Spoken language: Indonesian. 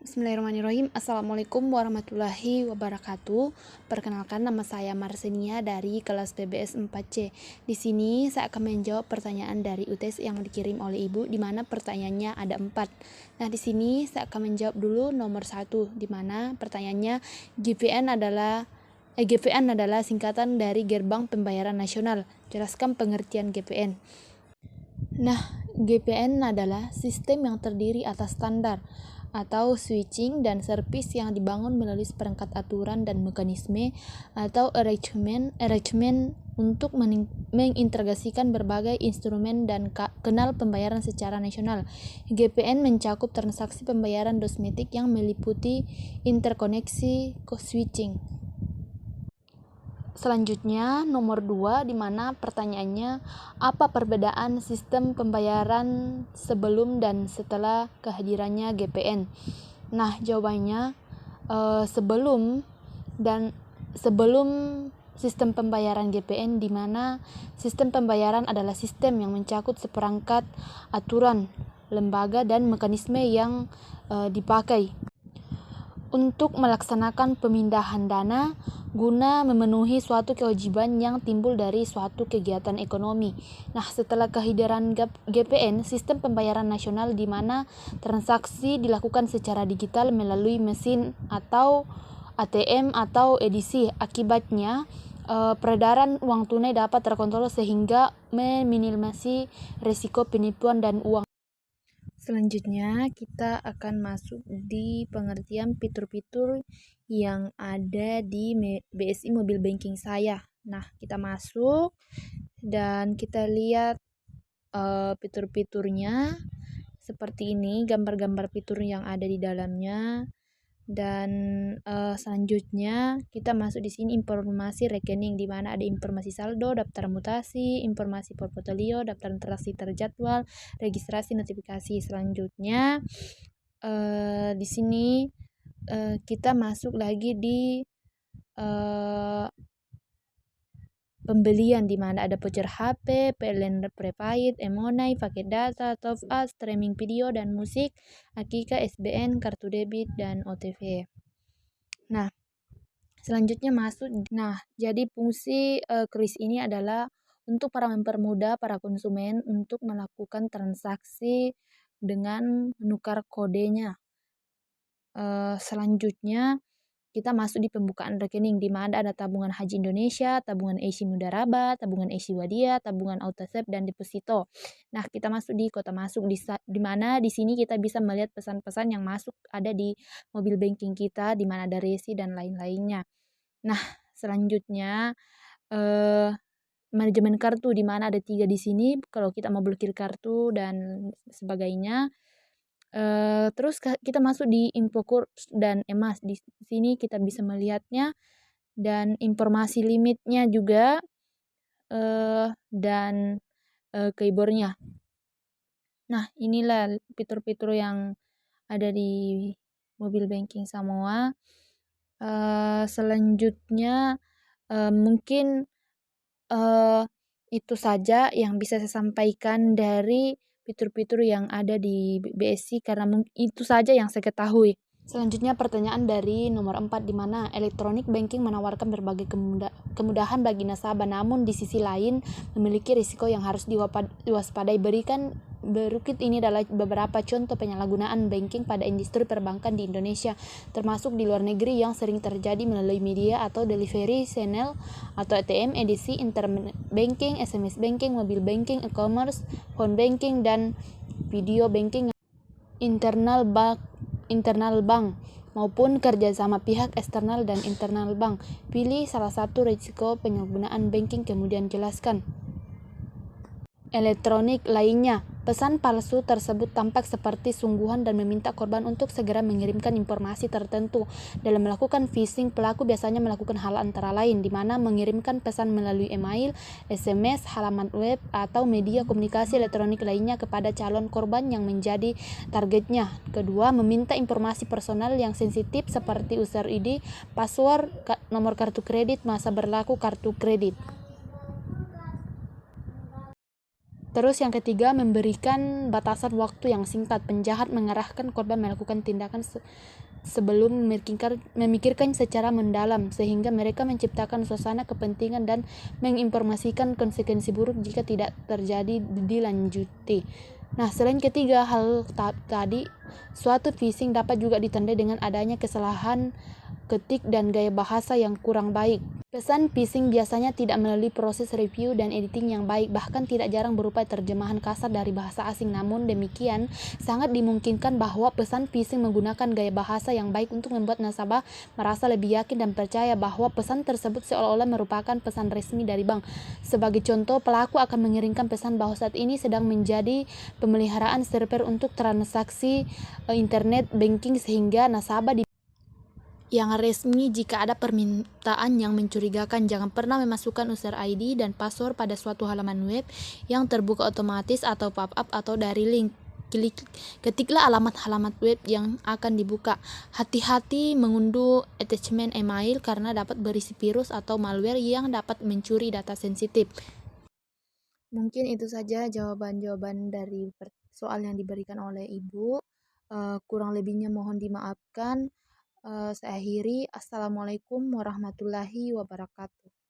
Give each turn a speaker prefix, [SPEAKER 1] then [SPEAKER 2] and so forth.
[SPEAKER 1] Bismillahirrahmanirrahim. Assalamualaikum warahmatullahi wabarakatuh. Perkenalkan, nama saya Marsenia dari kelas PBS 4C. Di sini saya akan menjawab pertanyaan dari UTS yang dikirim oleh Ibu, di mana pertanyaannya ada 4. Nah, di sini saya akan menjawab dulu nomor 1, di mana pertanyaannya GPN adalah singkatan dari Gerbang Pembayaran Nasional. Jelaskan pengertian GPN. Nah, GPN adalah sistem yang terdiri atas standar atau switching dan servis yang dibangun melalui seperangkat aturan dan mekanisme atau arrangement untuk mengintegrasikan berbagai instrumen dan kanal pembayaran secara nasional. GPN mencakup transaksi pembayaran dosmetik yang meliputi interkoneksi switching. Selanjutnya, nomor 2, di mana pertanyaannya, apa perbedaan sistem pembayaran sebelum dan setelah kehadirannya GPN? Nah, jawabannya sebelum sistem pembayaran GPN, di mana sistem pembayaran adalah sistem yang mencakup seperangkat aturan, lembaga, dan mekanisme yang dipakai untuk melaksanakan pemindahan dana guna memenuhi suatu kewajiban yang timbul dari suatu kegiatan ekonomi. Nah, setelah kehadiran GPN, sistem pembayaran nasional, di mana transaksi dilakukan secara digital melalui mesin atau ATM atau edisi. Akibatnya, peredaran uang tunai dapat terkontrol sehingga meminimalisasi risiko penipuan dan uang. Selanjutnya, kita akan masuk di pengertian fitur-fitur yang ada di BSI Mobile Banking saya. Nah, kita masuk dan kita lihat fitur-fiturnya seperti ini, gambar-gambar fitur yang ada di dalamnya. Dan selanjutnya kita masuk di sini informasi rekening, di mana ada informasi saldo, daftar mutasi, informasi portofolio, daftar transaksi terjadwal, registrasi, notifikasi. Selanjutnya di sini kita masuk lagi di pembelian, di mana ada voucher HP, PLN prepaid, e-money, paket data, top up, streaming video dan musik, Akika, SBN, kartu debit, dan OTP. Nah, selanjutnya masuk. Nah, jadi fungsi kris ini adalah untuk mempermudah para konsumen untuk melakukan transaksi dengan menukar kodenya. Selanjutnya kita masuk di pembukaan rekening, di mana ada tabungan Haji Indonesia, tabungan ESI Mudharaba, tabungan ESI Wadia, tabungan AutoSave, dan deposito. Nah, kita masuk di kota masuk, di mana di sini kita bisa melihat pesan-pesan yang masuk ada di mobil banking kita, di mana ada resi dan lain-lainnya. Nah, selanjutnya manajemen kartu, di mana ada 3 di sini kalau kita mau blokir kartu dan sebagainya. Terus kita masuk di info kurs dan emas. Di sini kita bisa melihatnya dan informasi limitnya juga dan keyboardnya. Nah, inilah fitur-fitur yang ada di mobil banking Samoa. Selanjutnya mungkin itu saja yang bisa saya sampaikan dari fitur-fitur yang ada di BSI, karena itu saja yang saya ketahui. Selanjutnya pertanyaan dari nomor 4, di mana electronic banking menawarkan berbagai kemudahan bagi nasabah, namun di sisi lain memiliki risiko yang harus diwaspadai. Berikut ini adalah beberapa contoh penyalahgunaan banking pada industri perbankan di Indonesia, termasuk di luar negeri, yang sering terjadi melalui media atau delivery channel atau ATM, edisi, internet banking, SMS banking, mobile banking, e-commerce, phone banking, dan video banking internal bank maupun kerjasama pihak eksternal dan internal bank. Pilih salah satu risiko penyalahgunaan banking, kemudian jelaskan. Elektronik lainnya. Pesan palsu tersebut tampak seperti sungguhan dan meminta korban untuk segera mengirimkan informasi tertentu. Dalam melakukan phishing, pelaku biasanya melakukan hal antara lain, di mana mengirimkan pesan melalui email, SMS, halaman web, atau media komunikasi elektronik lainnya kepada calon korban yang menjadi targetnya. Kedua, meminta informasi personal yang sensitif seperti user ID, password, nomor kartu kredit, masa berlaku kartu kredit. Terus yang ketiga, memberikan batasan waktu yang singkat. Penjahat mengarahkan korban melakukan tindakan sebelum memikirkan secara mendalam, sehingga mereka menciptakan suasana kepentingan dan menginformasikan konsekuensi buruk jika tidak terjadi dilanjuti. Nah, selain ketiga hal tadi, suatu phishing dapat juga ditandai dengan adanya kesalahan ketik dan gaya bahasa yang kurang baik. Pesan phishing biasanya tidak melalui proses review dan editing yang baik, bahkan tidak jarang berupa terjemahan kasar dari bahasa asing. Namun demikian, sangat dimungkinkan bahwa pesan phishing menggunakan gaya bahasa yang baik untuk membuat nasabah merasa lebih yakin dan percaya bahwa pesan tersebut seolah-olah merupakan pesan resmi dari bank. Sebagai contoh, pelaku akan mengirimkan pesan bahwa saat ini sedang menjadi pemeliharaan server untuk transaksi internet banking, sehingga nasabah yang resmi. Jika ada permintaan yang mencurigakan, jangan pernah memasukkan user ID dan password pada suatu halaman web yang terbuka otomatis atau pop-up atau dari link. Ketiklah alamat web yang akan dibuka. Hati-hati mengunduh attachment email karena dapat berisi virus atau malware yang dapat mencuri data sensitif. Mungkin itu saja jawaban-jawaban dari soal yang diberikan oleh Ibu. Kurang lebihnya mohon dimaafkan. Saya akhiri. Assalamualaikum warahmatullahi wabarakatuh.